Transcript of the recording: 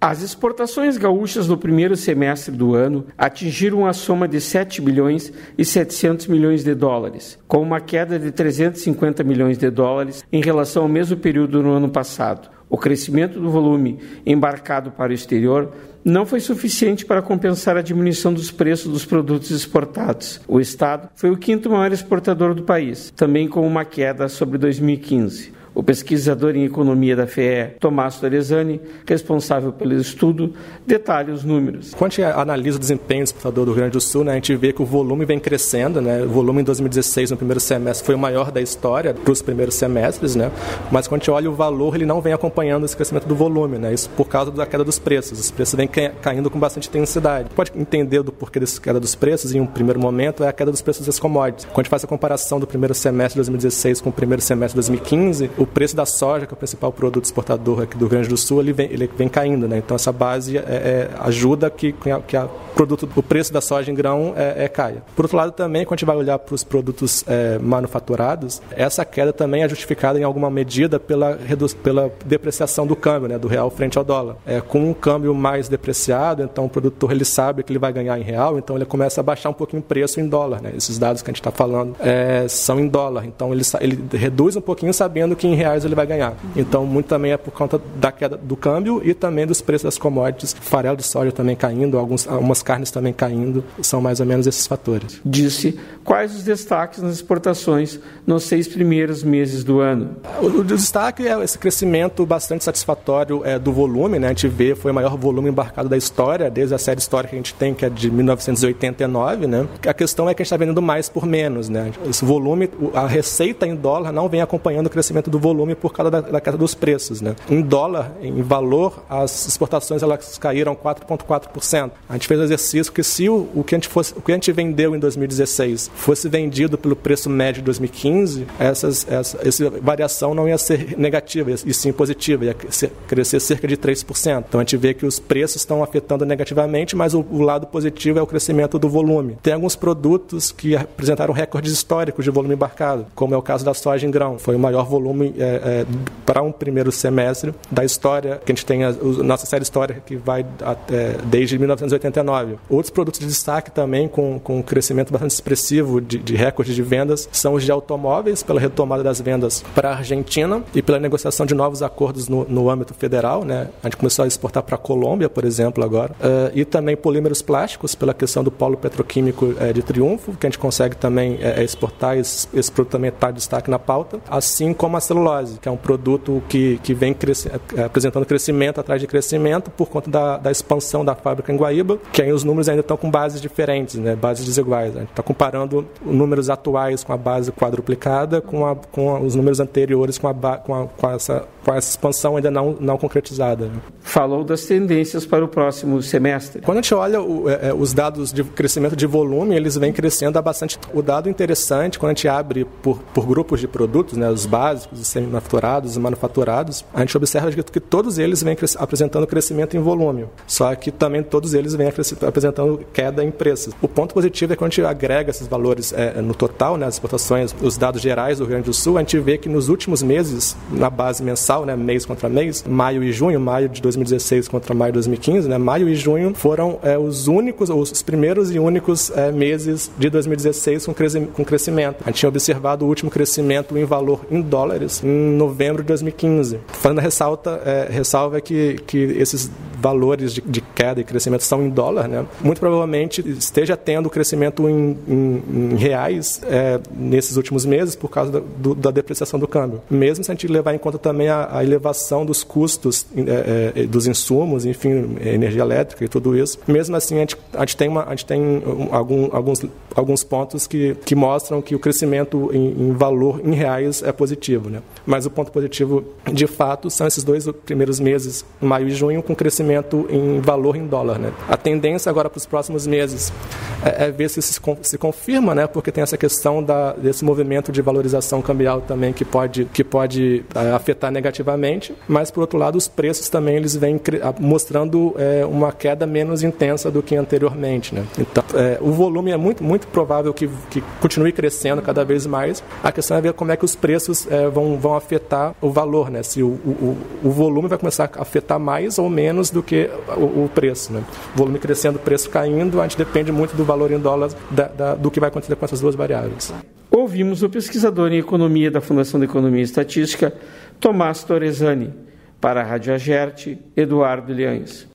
As exportações gaúchas no primeiro semestre do ano atingiram a soma de 7 bilhões e 700 milhões de dólares, com uma queda de 350 milhões de dólares em relação ao mesmo período no ano passado. O crescimento do volume embarcado para o exterior não foi suficiente para compensar a diminuição dos preços dos produtos exportados. O Estado foi o quinto maior exportador do país, também com uma queda sobre 2015. O pesquisador em economia da FEE, Tomás Torresani, responsável pelo estudo, detalha os números. Quando a gente analisa o desempenho do exportador do Rio Grande do Sul, a gente vê que o volume vem crescendo. O volume em 2016, no primeiro semestre, foi o maior da história para os primeiros semestres, mas quando a gente olha o valor, ele não vem acompanhando esse crescimento do volume, isso por causa da queda dos preços. Os preços vêm caindo com bastante intensidade. Pode entender do porquê dessa queda dos preços, em um primeiro momento, é a queda dos preços das commodities. Quando a gente faz a comparação do primeiro semestre de 2016 com o primeiro semestre de 2015, o preço da soja, que é o principal produto exportador aqui do Rio Grande do Sul, ele vem caindo. Então, essa base ajuda que o preço da soja em grão caia. Por outro lado, também, quando a gente vai olhar para os produtos manufaturados, essa queda também é justificada em alguma medida pela depreciação do câmbio, do real frente ao dólar. Com um câmbio mais depreciado, então o produtor ele sabe que ele vai ganhar em real, então ele começa a baixar um pouquinho o preço em dólar. Esses dados que a gente está falando são em dólar, então ele reduz um pouquinho sabendo que em reais ele vai ganhar. Então, muito também é por conta da queda do câmbio e também dos preços das commodities, farelo de soja também caindo, algumas carnes também caindo, são mais ou menos esses fatores. Disse quais os destaques nas exportações nos 6 primeiros meses do ano. O destaque é esse crescimento bastante satisfatório do volume, a gente vê, foi o maior volume embarcado da história, desde a série histórica que a gente tem, que é de 1989, A questão é que a gente está vendendo mais por menos, Esse volume, a receita em dólar não vem acompanhando o crescimento do volume por causa da queda dos preços, Em dólar, em valor, as exportações elas caíram 4,4%. A gente fez um exercício que se o que a gente vendeu em 2016 fosse vendido pelo preço médio de 2015, essa variação não ia ser negativa, e sim positiva, ia crescer cerca de 3%. Então a gente vê que os preços estão afetando negativamente, mas o lado positivo é o crescimento do volume. Tem alguns produtos que apresentaram recordes históricos de volume embarcado, como é o caso da soja em grão. Foi o maior volume para um primeiro semestre da história, que a gente tem a nossa série histórica que vai desde 1989. Outros produtos de destaque também com um crescimento bastante expressivo de recorde de vendas são os de automóveis, pela retomada das vendas para a Argentina e pela negociação de novos acordos no âmbito federal. A gente começou a exportar para a Colômbia, por exemplo, agora. E também polímeros plásticos, pela questão do polo petroquímico de Triunfo, que a gente consegue também exportar. Esse produto também está de destaque na pauta, assim como a celulose, que é um produto que vem apresentando crescimento atrás de crescimento por conta da expansão da fábrica em Guaíba, que aí os números ainda estão com bases diferentes, bases desiguais. A gente está comparando os números atuais com a base quadruplicada com os números anteriores com essa expansão ainda não concretizada. Falou das tendências para o próximo semestre. Quando a gente olha os dados de crescimento de volume, eles vêm crescendo há bastante. O dado interessante, quando a gente abre por grupos de produtos, os básicos, os semi-manufaturados, os manufaturados, a gente observa que todos eles vêm apresentando crescimento em volume, só que também todos eles vêm apresentando queda em preços. O ponto positivo é que quando a gente agrega esses valores no total, as exportações, os dados gerais do Rio Grande do Sul, a gente vê que nos últimos meses, na base mensal, mês contra mês, maio e junho, maio de 2016 contra maio de 2015, maio e junho foram os primeiros e únicos meses de 2016 com crescimento. A gente tinha observado o último crescimento em valor em dólares em novembro de 2015. Fazendo a ressalva que esses valores de queda e crescimento são em dólar, muito provavelmente esteja tendo crescimento em reais nesses últimos meses por causa da depreciação do câmbio. Mesmo se a gente levar em conta também a elevação dos custos dos insumos, enfim, energia elétrica e tudo isso, mesmo assim a gente tem alguns pontos que mostram que o crescimento em valor em reais é positivo, Mas o ponto positivo, de fato, são esses 2 primeiros meses, maio e junho, com crescimento em valor em dólar, A tendência tendência agora para os próximos meses é ver se se confirma, né? Porque tem essa questão desse movimento de valorização cambial também que pode afetar negativamente, mas, por outro lado, os preços também eles vêm mostrando uma queda menos intensa do que anteriormente, né? Então, o volume é muito, muito provável que continue crescendo cada vez mais. A questão é ver como é que os preços vão afetar o valor, né? Se o volume vai começar a afetar mais ou menos do que o preço, né? O volume crescendo, o preço caindo, a gente depende muito do valor em dólares do que vai acontecer com essas duas variáveis. Ouvimos o pesquisador em economia da Fundação de Economia e Estatística, Tomás Torresani. Para a Rádio Agerte, Eduardo Liães.